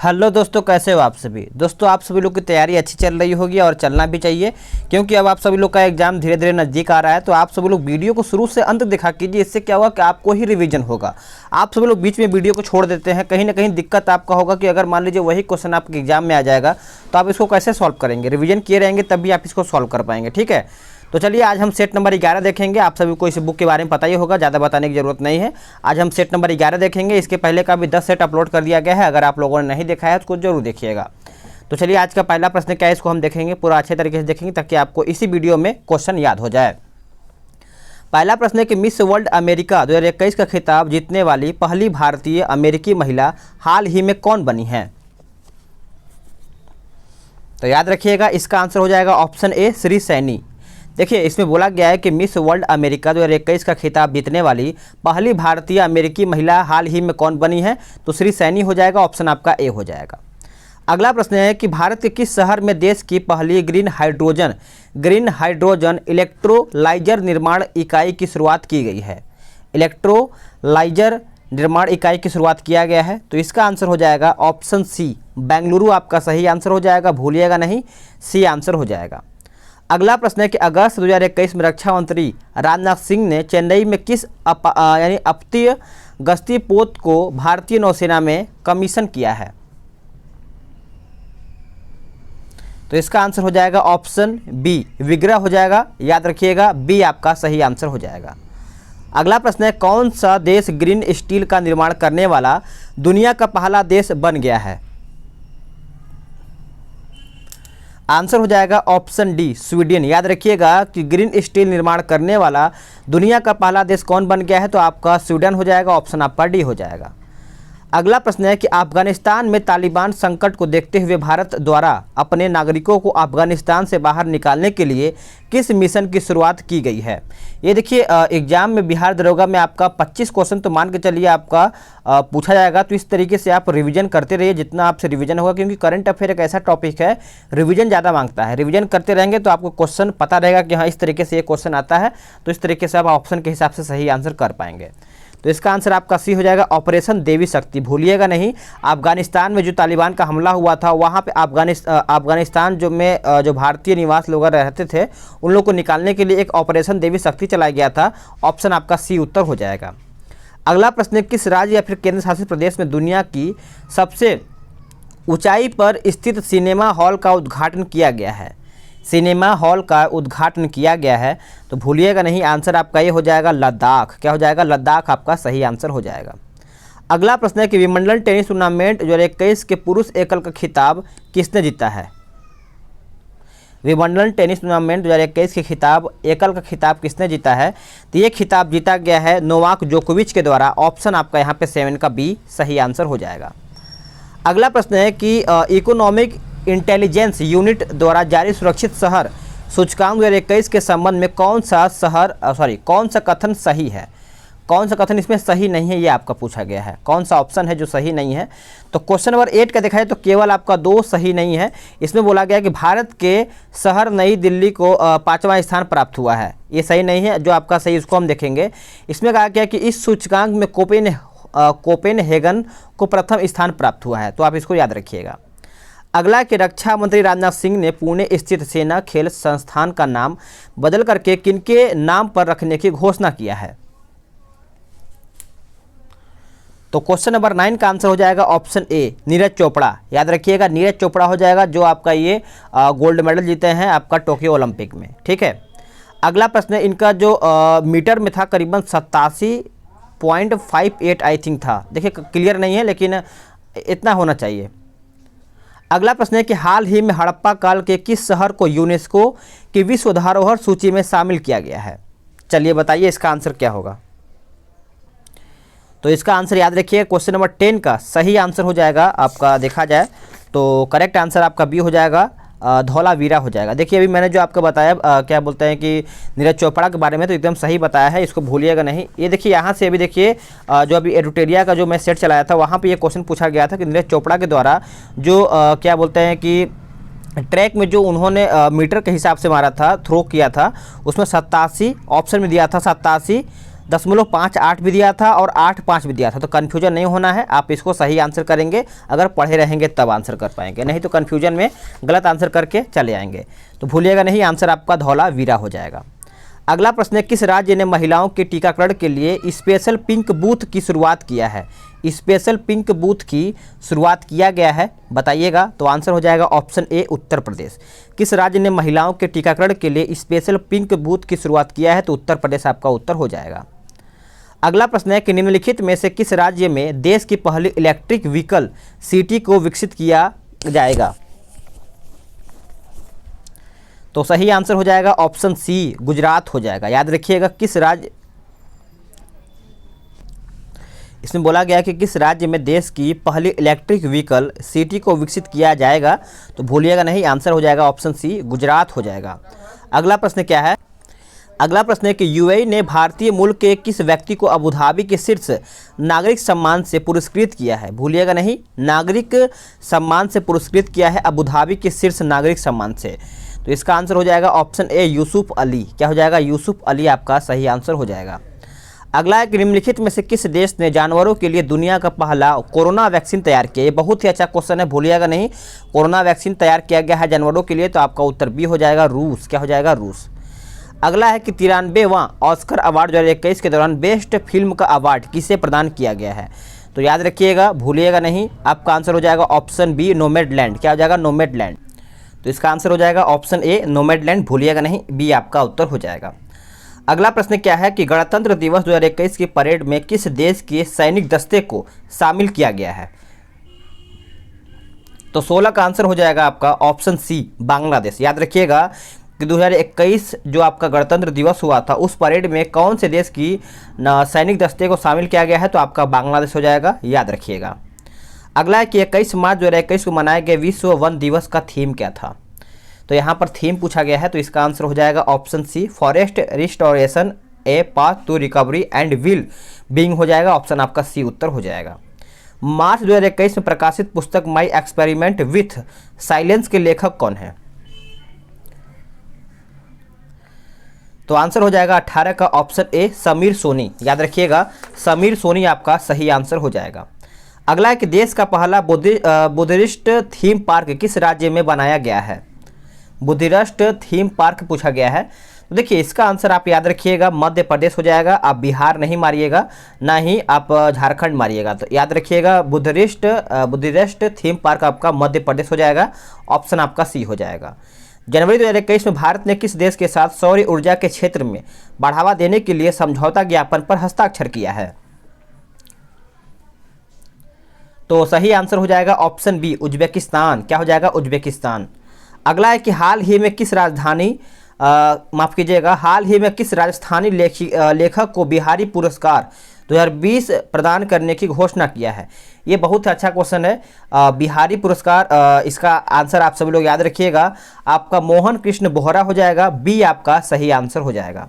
Hello दोस्तों, कैसे हो आप सभी। दोस्तों आप सभी लोग की तैयारी अच्छी चल रही होगी और चलना भी चाहिए, क्योंकि अब आप सभी लोग का एग्जाम धीरे धीरे नज़दीक आ रहा है। तो आप सभी लोग वीडियो को शुरू से अंत देखा कीजिए। इससे क्या होगा कि आपको ही रिवीजन होगा। आप सभी लोग बीच में वीडियो को छोड़ देते हैं, कहीं ना कहीं दिक्कत आपका होगा कि अगर मान लीजिए वही क्वेश्चन आपके एग्जाम में आ जाएगा तो आप इसको कैसे सॉल्व करेंगे। रिविजन किए रहेंगे तब भी आप इसको सॉल्व कर पाएंगे। ठीक है, तो चलिए आज हम सेट नंबर 11 देखेंगे। आप सभी को इस बुक के बारे में पता ही होगा, ज़्यादा बताने की जरूरत नहीं है। आज हम सेट नंबर 11 देखेंगे। इसके पहले का भी 10 सेट अपलोड कर दिया गया है, अगर आप लोगों ने नहीं देखा है उसको जरूर देखिएगा। तो चलिए आज का पहला प्रश्न क्या है, इसको हम देखेंगे, पूरा अच्छे तरीके से देखेंगे ताकि आपको इसी वीडियो में क्वेश्चन याद हो जाए। पहला प्रश्न है कि मिस वर्ल्ड अमेरिका 2021 का खिताब जीतने वाली पहली भारतीय अमेरिकी महिला हाल ही में कौन बनी है। तो याद रखिएगा, इसका आंसर हो जाएगा ऑप्शन ए, श्री सैनी। देखिए इसमें बोला गया है कि मिस वर्ल्ड अमेरिका 2021 का खिताब जीतने वाली पहली भारतीय अमेरिकी महिला हाल ही में कौन बनी है, तो श्री सैनी हो जाएगा। ऑप्शन आपका ए हो जाएगा। अगला प्रश्न है कि भारत के किस शहर में देश की पहली ग्रीन हाइड्रोजन इलेक्ट्रोलाइजर निर्माण इकाई की शुरुआत की गई है। इलेक्ट्रोलाइजर निर्माण इकाई की शुरुआत किया गया है, तो इसका आंसर हो जाएगा ऑप्शन सी, बेंगलुरु आपका सही आंसर हो जाएगा, भूलिएगा नहीं, सी आंसर हो जाएगा। अगला प्रश्न है कि अगस्त 2021 में रक्षा मंत्री राजनाथ सिंह ने चेन्नई में किस अपतीय गश्ती पोत को भारतीय नौसेना में कमीशन किया है। तो इसका आंसर हो जाएगा ऑप्शन बी, विग्रह हो जाएगा। याद रखिएगा, बी आपका सही आंसर हो जाएगा। अगला प्रश्न है कौन सा देश ग्रीन स्टील का निर्माण करने वाला दुनिया का पहला देश बन गया है। आंसर हो जाएगा ऑप्शन डी, स्वीडन। याद रखिएगा कि ग्रीन स्टील निर्माण करने वाला दुनिया का पहला देश कौन बन गया है, तो आपका स्वीडन हो जाएगा। ऑप्शन आपका डी हो जाएगा। अगला प्रश्न है कि अफगानिस्तान में तालिबान संकट को देखते हुए भारत द्वारा अपने नागरिकों को अफगानिस्तान से बाहर निकालने के लिए किस मिशन की शुरुआत की गई है। ये देखिए एग्जाम में बिहार दरोगा में आपका 25 क्वेश्चन तो मान के चलिए आपका पूछा जाएगा। तो इस तरीके से आप रिवीजन करते रहिए जितना आपसे रिवीजन होगा, क्योंकि करंट अफेयर एक ऐसा टॉपिक है रिवीजन ज़्यादा मांगता है। रिवीजन करते रहेंगे तो आपको क्वेश्चन पता रहेगा कि हाँ इस तरीके से ये क्वेश्चन आता है, तो इस तरीके से आप ऑप्शन के हिसाब से सही आंसर कर पाएंगे। तो इसका आंसर आपका सी हो जाएगा, ऑपरेशन देवी शक्ति। भूलिएगा नहीं, अफगानिस्तान में जो तालिबान का हमला हुआ था वहाँ पे अफगानिस्तान जो भारतीय निवास लोग रहते थे उन लोग को निकालने के लिए एक ऑपरेशन देवी शक्ति चलाया गया था। ऑप्शन आपका सी उत्तर हो जाएगा। अगला प्रश्न है किस राज्य या फिर केंद्र शासित प्रदेश में दुनिया की सबसे ऊंचाई पर स्थित सिनेमा हॉल का उद्घाटन किया गया है। सिनेमा हॉल का उद्घाटन किया गया है, तो भूलिएगा नहीं, आंसर आपका ये हो जाएगा लद्दाख। क्या हो जाएगा, लद्दाख आपका सही आंसर हो जाएगा। अगला प्रश्न है कि विंबलडन टेनिस टूर्नामेंट 2021 के पुरुष एकल का खिताब किसने जीता है। विंबलडन टेनिस टूर्नामेंट 2021 के खिताब एकल का खिताब किसने जीता है, तो ये खिताब जीता गया है नोवाक जोकोविच के द्वारा। ऑप्शन आपका यहाँ पे 7 का बी सही आंसर हो जाएगा। अगला प्रश्न है कि इकोनॉमिक इंटेलिजेंस यूनिट द्वारा जारी सुरक्षित शहर सूचकांक 2021 के संबंध में कौन सा कथन सही है। कौन सा कथन इसमें सही नहीं है, ये आपका पूछा गया है। कौन सा ऑप्शन है जो सही नहीं है, तो क्वेश्चन नंबर 8 का देखा है तो केवल आपका 2 सही नहीं है। इसमें बोला गया कि भारत के शहर नई दिल्ली को 5वां स्थान प्राप्त हुआ है, ये सही नहीं है। जो आपका सही उसको हम देखेंगे। इसमें कहा गया कि इस सूचकांक में कोपेनहेगन को प्रथम स्थान प्राप्त हुआ है, तो आप इसको याद रखिएगा। अगला कि रक्षा मंत्री राजनाथ सिंह ने पुणे स्थित सेना खेल संस्थान का नाम बदल करके किनके नाम पर रखने की घोषणा किया है। तो क्वेश्चन नंबर 9 का आंसर हो जाएगा ऑप्शन ए, नीरज चोपड़ा। याद रखिएगा, नीरज चोपड़ा हो जाएगा, जो आपका ये गोल्ड मेडल जीते हैं आपका टोक्यो ओलंपिक में। ठीक है, अगला प्रश्न है इनका जो मीटर में था करीबन 87.58 आई थिंक था। देखिए क्लियर नहीं है लेकिन इतना होना चाहिए। अगला प्रश्न है कि हाल ही में हड़प्पा काल के किस शहर को यूनेस्को की विश्व धरोहर सूची में शामिल किया गया है। चलिए बताइए इसका आंसर क्या होगा। तो इसका आंसर याद रखिए, क्वेश्चन नंबर 10 का सही आंसर हो जाएगा आपका, देखा जाए तो करेक्ट आंसर आपका बी हो जाएगा, धौलावीरा हो जाएगा। देखिए अभी मैंने जो आपको बताया क्या बोलते हैं कि नीरज चोपड़ा के बारे में, तो एकदम सही बताया है, इसको भूलिएगा नहीं। ये देखिए यहाँ से अभी देखिए जो अभी एडुटेरिया का जो मैं सेट चलाया था वहाँ पे ये क्वेश्चन पूछा गया था कि नीरज चोपड़ा के द्वारा जो क्या बोलते हैं कि ट्रैक में जो उन्होंने मीटर के हिसाब से मारा था, थ्रो किया था, उसमें 87 ऑप्शन में दिया था 87 0.58 भी दिया था और 8.5 भी दिया था, तो कन्फ्यूजन नहीं होना है। आप इसको सही आंसर करेंगे, अगर पढ़े रहेंगे तब आंसर कर पाएंगे, नहीं तो कन्फ्यूजन में गलत आंसर करके चले आएंगे। तो भूलिएगा नहीं, आंसर आपका धौलावीरा हो जाएगा। अगला प्रश्न है, किस राज्य ने महिलाओं के टीकाकरण के लिए स्पेशल पिंक बूथ की शुरुआत किया है? स्पेशल पिंक बूथ की शुरुआत किया गया है, बताइएगा। तो आंसर हो जाएगा ऑप्शन ए, उत्तर प्रदेश। किस राज्य ने महिलाओं के टीकाकरण के लिए स्पेशल पिंक बूथ की शुरुआत किया है? तो उत्तर प्रदेश आपका उत्तर हो जाएगा। अगला प्रश्न है कि निम्नलिखित में से किस राज्य में देश की पहली इलेक्ट्रिक व्हीकल सिटी को विकसित किया जाएगा? तो सही आंसर हो जाएगा ऑप्शन सी, गुजरात हो जाएगा। याद रखिएगा, किस राज्य, इसमें बोला गया कि किस राज्य में देश की पहली इलेक्ट्रिक व्हीकल सिटी को विकसित किया जाएगा, तो भूलिएगा नहीं, आंसर हो जाएगा ऑप्शन सी, गुजरात हो जाएगा। अगला प्रश्न क्या है? अगला प्रश्न है कि यूएई ने भारतीय मूल के किस व्यक्ति को अबू धाबी के शीर्ष नागरिक सम्मान से पुरस्कृत किया है? भूलिएगा नहीं, नागरिक सम्मान से पुरस्कृत किया है अबू धाबी के शीर्ष नागरिक सम्मान से। तो इसका आंसर हो जाएगा ऑप्शन ए, यूसुफ अली। क्या हो जाएगा? यूसुफ अली आपका सही आंसर हो जाएगा। अगला है कि निम्नलिखित में से किस देश ने जानवरों के लिए दुनिया का पहला कोरोना वैक्सीन तैयार किया? ये बहुत ही अच्छा क्वेश्चन है, भूलिएगा नहीं, कोरोना वैक्सीन तैयार किया गया है जानवरों के लिए, तो आपका उत्तर बी हो जाएगा, रूस। क्या हो जाएगा? रूस। अगला है कि 93वां ऑस्कर अवार्ड 2021 के दौरान बेस्ट फिल्म का अवार्ड किसे प्रदान किया गया है? तो याद रखिएगा, भूलिएगा नहीं, आपका आंसर हो जाएगा ऑप्शन बी, नोमैडलैंड। क्या हो जाएगा? नोमैडलैंड। तो इसका आंसर हो जाएगा ऑप्शन ए, नोमैडलैंड। भूलिएगा नहीं, बी आपका उत्तर हो जाएगा। अगला प्रश्न क्या है कि गणतंत्र दिवस 2021 की परेड में किस देश के सैनिक दस्ते को शामिल किया गया है? तो 16 का आंसर हो जाएगा आपका ऑप्शन सी, बांग्लादेश। याद रखिएगा कि 2021 जो आपका गणतंत्र दिवस हुआ था, उस परेड में कौन से देश की सैनिक दस्ते को शामिल किया गया है? तो आपका बांग्लादेश हो जाएगा, याद रखिएगा। अगला है कि 21 मार्च 2021 को मनाए गए विश्व वन दिवस का थीम क्या था? तो यहाँ पर थीम पूछा गया है, तो इसका आंसर हो जाएगा option C, forest restoration a path to recovery and well being हो जाएगा। ऑप्शन आपका सी उत्तर हो जाएगा। मार्च 2021 में प्रकाशित पुस्तक माई एक्सपेरिमेंट विथ साइलेंस के लेखक कौन है? तो आंसर हो जाएगा 18 का ऑप्शन ए, समीर सोनी। याद रखिएगा, समीर सोनी आपका सही आंसर हो जाएगा। अगला है कि देश का पहला बुद्धिस्ट थीम पार्क किस राज्य में बनाया गया है? बुद्धिस्ट थीम पार्क पूछा गया है, तो देखिए इसका आंसर आप याद रखिएगा, मध्य प्रदेश हो जाएगा। आप बिहार नहीं मारिएगा, ना ही आप झारखंड मारिएगा, तो याद रखिएगा बुद्धिस्ट थीम पार्क आपका मध्य प्रदेश हो जाएगा। ऑप्शन आपका सी हो जाएगा। जनवरी 2021 में भारत ने किस देश के साथ सौर ऊर्जा के क्षेत्र में बढ़ावा देने के लिए समझौता ज्ञापन पर हस्ताक्षर किया है? तो सही आंसर हो जाएगा ऑप्शन बी, उज्बेकिस्तान। क्या हो जाएगा? उज्बेकिस्तान। अगला है कि हाल ही में किस राजस्थानी लेखक को बिहारी पुरस्कार 2020 प्रदान करने की घोषणा किया है? ये बहुत अच्छा क्वेश्चन है। बिहारी पुरस्कार, इसका आंसर आप सभी लोग याद रखिएगा, आपका मोहन कृष्ण बोहरा हो जाएगा। बी आपका सही आंसर हो जाएगा।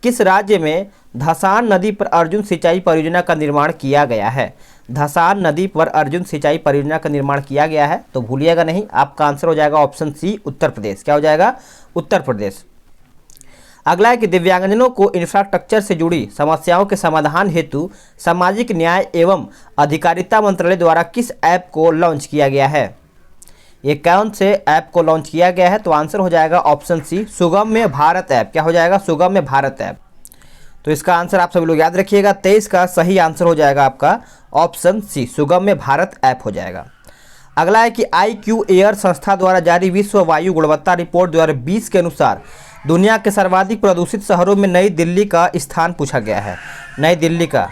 किस राज्य में धसान नदी पर अर्जुन सिंचाई परियोजना का निर्माण किया गया है? धसान नदी पर अर्जुन सिंचाई परियोजना का निर्माण किया गया है, तो भूलिएगा नहीं, आपका आंसर हो जाएगा ऑप्शन सी, उत्तर प्रदेश। क्या हो जाएगा? उत्तर प्रदेश। अगला है कि दिव्यांगजनों को इंफ्रास्ट्रक्चर से जुड़ी समस्याओं के समाधान हेतु सामाजिक न्याय एवं अधिकारिता मंत्रालय द्वारा किस ऐप को लॉन्च किया गया है? ये कौन से ऐप को लॉन्च किया गया है? तो आंसर हो जाएगा ऑप्शन सी, सुगम्य भारत ऐप। क्या हो जाएगा? सुगम्य भारत ऐप। तो इसका आंसर आप सभी लोग याद रखिएगा, 23 का सही आंसर हो जाएगा आपका ऑप्शन सी, सुगम्य भारत ऐप हो जाएगा। अगला है कि IQ एयर संस्था द्वारा जारी विश्व वायु गुणवत्ता रिपोर्ट 2020 के अनुसार दुनिया के सर्वाधिक प्रदूषित शहरों में नई दिल्ली का स्थान पूछा गया है। नई दिल्ली का,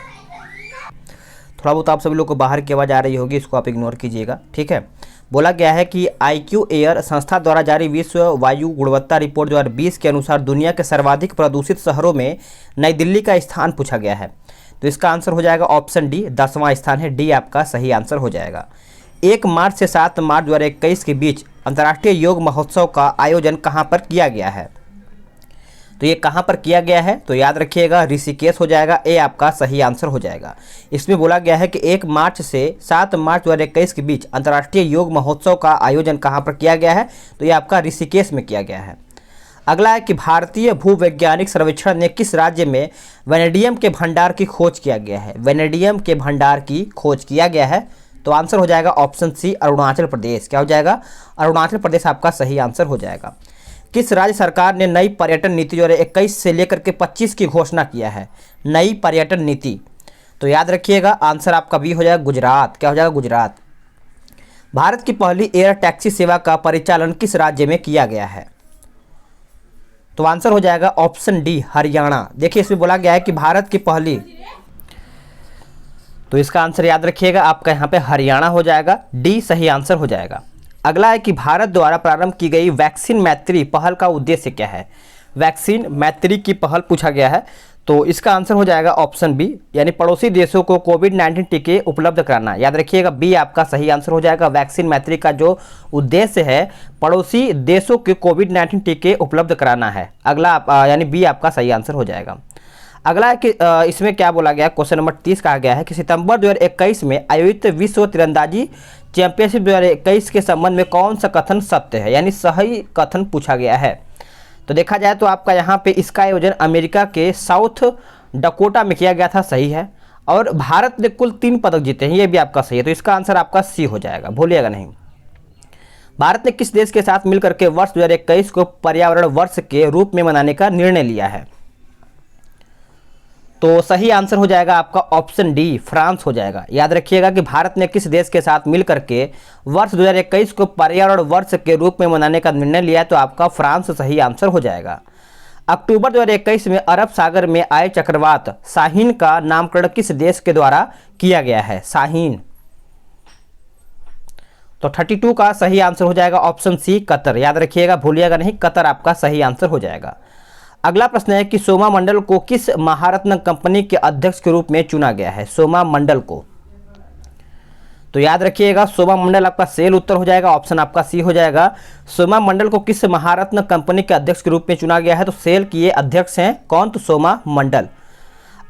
थोड़ा बहुत आप सभी लोग को बाहर की आवाज़ आ रही होगी, इसको आप इग्नोर कीजिएगा, ठीक है। बोला गया है कि IQ एयर संस्था द्वारा जारी विश्व वायु गुणवत्ता रिपोर्ट 2020 के अनुसार दुनिया के सर्वाधिक प्रदूषित शहरों में नई दिल्ली का स्थान पूछा गया है। तो इसका आंसर हो जाएगा ऑप्शन डी, 10वां स्थान है। डी आपका सही आंसर हो जाएगा। 1 मार्च से 7 मार्च 2021 के बीच अंतर्राष्ट्रीय योग महोत्सव का आयोजन कहाँ पर किया गया है? तो ये कहाँ पर किया गया है? तो याद रखिएगा, ऋषिकेश हो जाएगा। ए आपका सही आंसर हो जाएगा। इसमें बोला गया है कि 1 मार्च से 7 मार्च 2021 के बीच अंतर्राष्ट्रीय योग महोत्सव का आयोजन कहाँ पर किया गया है? तो ये आपका ऋषिकेश में किया गया है। अगला है कि भारतीय भूवैज्ञानिक सर्वेक्षण ने किस राज्य में वेनेडियम के भंडार की खोज किया गया है? वेनेडियम के भंडार की खोज किया गया है, तो आंसर हो जाएगा ऑप्शन सी अरुणाचल प्रदेश। क्या हो जाएगा? अरुणाचल प्रदेश आपका सही आंसर हो जाएगा। किस राज्य सरकार ने नई पर्यटन नीति 2021 से लेकर के 25 की घोषणा किया है? नई पर्यटन नीति, तो याद रखिएगा आंसर आपका बी हो जाएगा गुजरात। क्या हो जाएगा? गुजरात। भारत की पहली एयर टैक्सी सेवा का परिचालन किस राज्य में किया गया है? तो आंसर हो जाएगा ऑप्शन डी हरियाणा। देखिए इसमें बोला गया है कि भारत की पहली, तो इसका आंसर याद रखिएगा आपका यहाँ पे हरियाणा हो जाएगा, डी सही आंसर हो जाएगा। अगला है कि भारत द्वारा प्रारंभ की गई वैक्सीन मैत्री पहल का उद्देश्य क्या है? वैक्सीन मैत्री की पहल पूछा गया है, तो इसका आंसर हो जाएगा ऑप्शन बी, यानी पड़ोसी देशों को कोविड-19 टीके उपलब्ध कराना। याद रखिएगा बी आपका सही आंसर हो जाएगा। वैक्सीन मैत्री का जो उद्देश्य है पड़ोसी देशों के कोविड-19 टीके उपलब्ध कराना है। अगला यानी बी आपका सही आंसर हो जाएगा। अगला है कि इसमें क्या बोला गया, क्वेश्चन नंबर 30 कहा गया है कि सितंबर 2021 में आयोजित विश्व तीरंदाजी चैंपियनशिप 2021 के संबंध में कौन सा कथन सत्य है, यानी सही कथन पूछा गया है। तो देखा जाए तो आपका यहाँ पे इसका आयोजन अमेरिका के साउथ डकोटा में किया गया था, सही है। और भारत ने कुल 3 पदक जीते हैं, ये भी आपका सही है, तो इसका आंसर आपका सी हो जाएगा, भूलिएगा नहीं। भारत ने किस देश के साथ मिलकर के वर्ष 2021 को पर्यावरण वर्ष के रूप में मनाने का निर्णय लिया है? तो सही आंसर हो जाएगा आपका ऑप्शन डी फ्रांस हो जाएगा। याद रखिएगा कि भारत ने किस देश के साथ मिलकर के वर्ष 2021 को पर्यावरण वर्ष के रूप में मनाने का निर्णय लिया है, तो आपका फ्रांस सही आंसर हो जाएगा। अक्टूबर 2021 में अरब सागर में आए चक्रवात शाहीन का नामकरण किस देश के द्वारा किया गया है? शाहीन, तो 32 का सही आंसर हो जाएगा ऑप्शन सी कतर। याद रखिएगा, भूलिएगा नहीं, कतर आपका सही आंसर हो जाएगा। अगला प्रश्न है कि सोमा मंडल को किस महारत्न कंपनी के अध्यक्ष के रूप में चुना गया है? सोमा मंडल को, तो याद रखिएगा सोमा मंडल आपका सेल उत्तर हो जाएगा, ऑप्शन आपका सी हो जाएगा। सोमा मंडल को किस महारत्न कंपनी के अध्यक्ष के रूप में चुना गया है? तो सेल की ये अध्यक्ष हैं कौन? तो सोमा मंडल।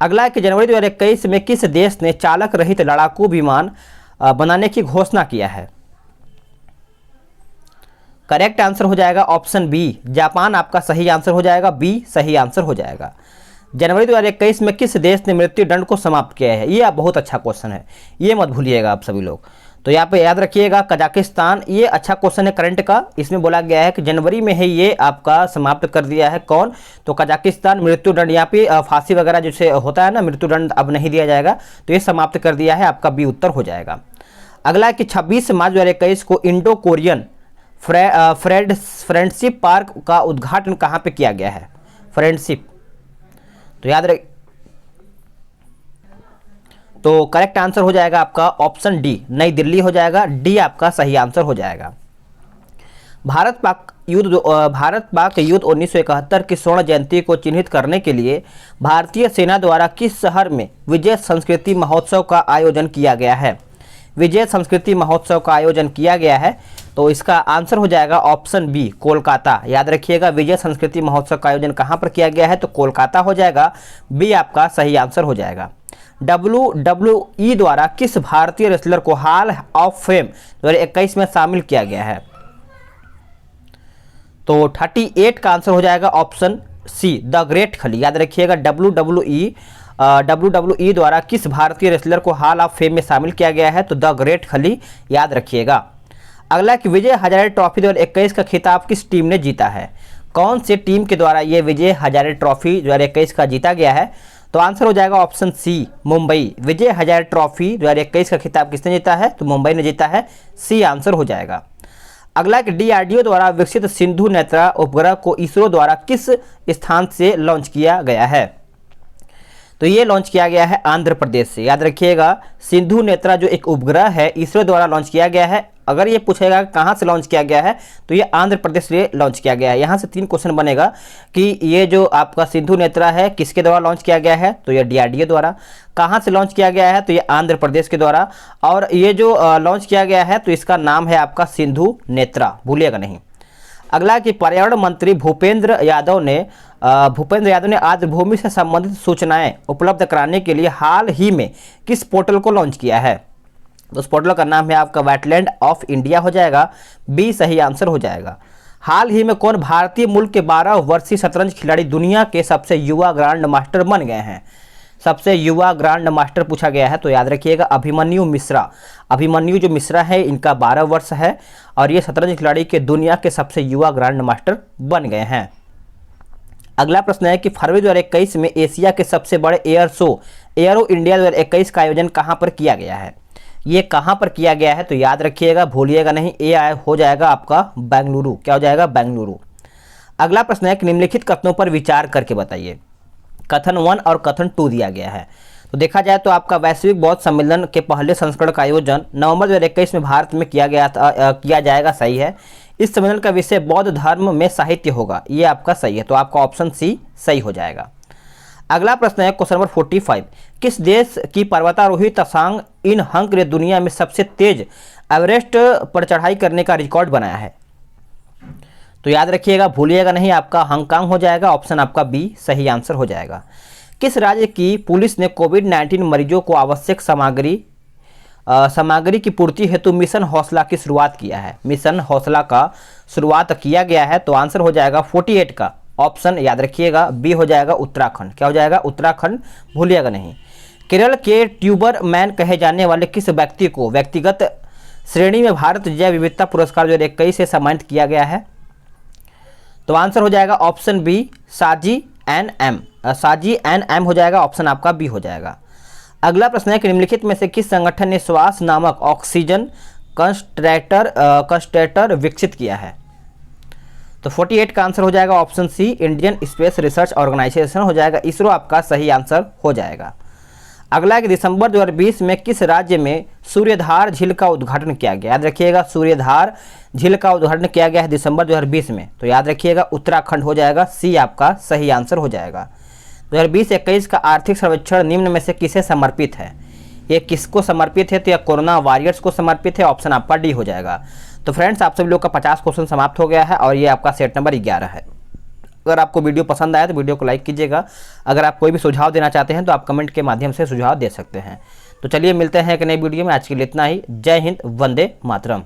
अगला है कि जनवरी 2021 में किस देश ने चालक रहित लड़ाकू विमान बनाने की घोषणा किया है? करेक्ट आंसर हो जाएगा ऑप्शन बी जापान आपका सही आंसर हो जाएगा, बी सही आंसर हो जाएगा। जनवरी 2021 में किस देश ने मृत्यु दंड को समाप्त किया है? ये आप बहुत अच्छा क्वेश्चन है, ये मत भूलिएगा आप सभी लोग। तो यहाँ पे याद रखिएगा कजाकिस्तान, ये अच्छा क्वेश्चन है करंट का। इसमें बोला गया है कि जनवरी में ही ये आपका समाप्त कर दिया है, कौन? तो कजाकिस्तान मृत्यु दंड, यहाँ पे फांसी वगैरह जैसे होता है ना, मृत्यु दंड अब नहीं दिया जाएगा, तो ये समाप्त कर दिया है, आपका बी उत्तर हो जाएगा। अगला है कि 26 मार्च 2021 को इंडो कोरियन फ्रेंडशिप पार्क का उद्घाटन कहाँ पे किया गया है? फ्रेंडशिप, तो याद रख, तो करेक्ट आंसर हो जाएगा आपका ऑप्शन डी नई दिल्ली हो जाएगा, डी आपका सही आंसर हो जाएगा। भारत पाक युद्ध 1971 की स्वर्ण जयंती को चिन्हित करने के लिए भारतीय सेना द्वारा किस शहर में विजय संस्कृति महोत्सव का आयोजन किया गया है? विजय संस्कृति महोत्सव का आयोजन किया गया है, तो इसका आंसर हो जाएगा ऑप्शन बी कोलकाता। याद रखिएगा विजय संस्कृति महोत्सव का आयोजन कहाँ पर किया गया है? तो कोलकाता हो जाएगा, बी आपका सही आंसर हो जाएगा। WWE द्वारा किस भारतीय रेसलर को हॉल ऑफ फेम 2021 में शामिल किया गया है? तो 38 का आंसर हो जाएगा ऑप्शन सी द ग्रेट खली। याद रखिएगा WWE द्वारा किस भारतीय रेसलर को हॉल ऑफ फेम में शामिल किया गया है? तो द ग्रेट खली, याद रखिएगा। अगला कि विजय हजारे ट्रॉफी 2021 का खिताब किस टीम ने जीता है? कौन से टीम के द्वारा ये विजय हजारे ट्रॉफी 2021 का जीता गया है? तो आंसर हो जाएगा ऑप्शन सी मुंबई। विजय हजारे ट्रॉफी 2021 का खिताब किसने जीता है? तो मुंबई ने जीता है, सी आंसर हो जाएगा। अगला कि DRDO द्वारा विकसित सिंधु नेत्रा उपग्रह को इसरो द्वारा किस स्थान से लॉन्च किया गया है? तो ये लॉन्च किया गया है आंध्र प्रदेश से। याद रखिएगा सिंधु नेत्रा जो एक उपग्रह है इसरो द्वारा लॉन्च किया गया है। अगर ये पूछेगा कहाँ से लॉन्च किया गया है तो ये आंध्र प्रदेश से लॉन्च किया गया है। यहाँ से 3 क्वेश्चन बनेगा कि ये जो आपका सिंधु नेत्रा है किसके द्वारा लॉन्च किया गया है? तो ये DRDO द्वारा। कहाँ से लॉन्च किया गया है? तो ये आंध्र प्रदेश के द्वारा। और ये जो लॉन्च किया गया है तो इसका नाम है आपका सिंधु नेत्रा, भूलिएगा नहीं। अगला कि पर्यावरण मंत्री भूपेंद्र यादव ने आर्द्रभूमि से संबंधित सूचनाएं उपलब्ध कराने के लिए हाल ही में किस पोर्टल को लॉन्च किया है? तो उस पोर्टल का नाम है आपका वेटलैंड ऑफ इंडिया हो जाएगा, बी सही आंसर हो जाएगा। हाल ही में कौन भारतीय मूल के 12 वर्षीय शतरंज खिलाड़ी दुनिया के सबसे युवा ग्रैंड मास्टर बन गए हैं? सबसे युवा ग्रैंड मास्टर पूछा गया है, तो याद रखिएगा अभिमन्यु मिश्रा। अभिमन्यु जो मिश्रा है इनका 12 वर्ष है और ये शतरंज खिलाड़ी के दुनिया के सबसे युवा ग्रैंड मास्टर बन गए हैं। अगला प्रश्न है कि फरवरी 2021 में एशिया के सबसे बड़े एयर शो एयरो इंडिया 2021 का आयोजन कहां पर किया गया है? ये कहां पर किया गया है, तो याद रखिएगा, भूलिएगा नहीं, हो जाएगा आपका बेंगलुरु। क्या हो जाएगा? बेंगलुरु। अगला प्रश्न है कि निम्नलिखित कथनों पर विचार करके बताइए। कथन 1 और कथन 2 दिया गया है। तो देखा जाए तो आपका वैश्विक बौद्ध सम्मेलन के पहले संस्करण का आयोजन नवंबर 2021 में भारत में किया जाएगा, सही है। इस सम्मेलन का विषय बौद्ध धर्म में साहित्य होगा, ये आपका सही है, तो आपका ऑप्शन सी सही हो जाएगा। अगला प्रश्न है क्वेश्चन नंबर 45, किस देश की पर्वतारोही त्सांग इन हंक ने दुनिया में सबसे तेज एवरेस्ट पर चढ़ाई करने का रिकॉर्ड बनाया है? तो याद रखिएगा, भूलिएगा नहीं, आपका हांगकांग हो जाएगा, ऑप्शन आपका बी सही आंसर हो जाएगा। किस राज्य की पुलिस ने कोविड-19 मरीजों को आवश्यक सामग्री की पूर्ति हेतु मिशन हौसला की शुरुआत किया है? मिशन हौसला का शुरुआत किया गया है, तो आंसर हो जाएगा 48 का ऑप्शन याद रखिएगा बी हो जाएगा उत्तराखंड। क्या हो जाएगा? उत्तराखंड, भूलिएगा नहीं। केरल के ट्यूबर मैन कहे जाने वाले किस व्यक्ति को व्यक्तिगत श्रेणी में भारत जैव विविधता पुरस्कार 2021 से सम्मानित किया गया है? तो आंसर हो जाएगा ऑप्शन बी साजी एन एम हो जाएगा, ऑप्शन आपका बी हो जाएगा। अगला प्रश्न है कि निम्नलिखित में से किस संगठन ने श्वास नामक ऑक्सीजन कंसंट्रेटर विकसित किया है? तो 48 का आंसर हो जाएगा option C Indian space research organisation हो जाएगा, इसरो आपका सही आंसर हो जाएगा। अगला कि दिसंबर 2020 में किस राज्य में सूर्यधार झील का उद्घाटन किया गया? याद रखिएगा, सूर्यधार झील का उद्घाटन किया गया है दिसंबर 2020 में, तो याद रखिएगा उत्तराखंड हो जाएगा, सी आपका सही आंसर हो जाएगा। 2020-21 का आर्थिक सर्वेक्षण निम्न में से किसे समर्पित है? ये किसको समर्पित है? तो यह कोरोना वॉरियर्स को समर्पित है, ऑप्शन आपका डी हो जाएगा। तो फ्रेंड्स, आप सभी लोग का 50 क्वेश्चन समाप्त हो गया है और ये आपका सेट नंबर 11 है। अगर आपको वीडियो पसंद आया तो वीडियो को लाइक कीजिएगा। अगर आप कोई भी सुझाव देना चाहते हैं तो आप कमेंट के माध्यम से सुझाव दे सकते हैं। तो चलिए मिलते हैं एक नई वीडियो में, आज के लिए इतना ही। जय हिंद, वंदे मातरम।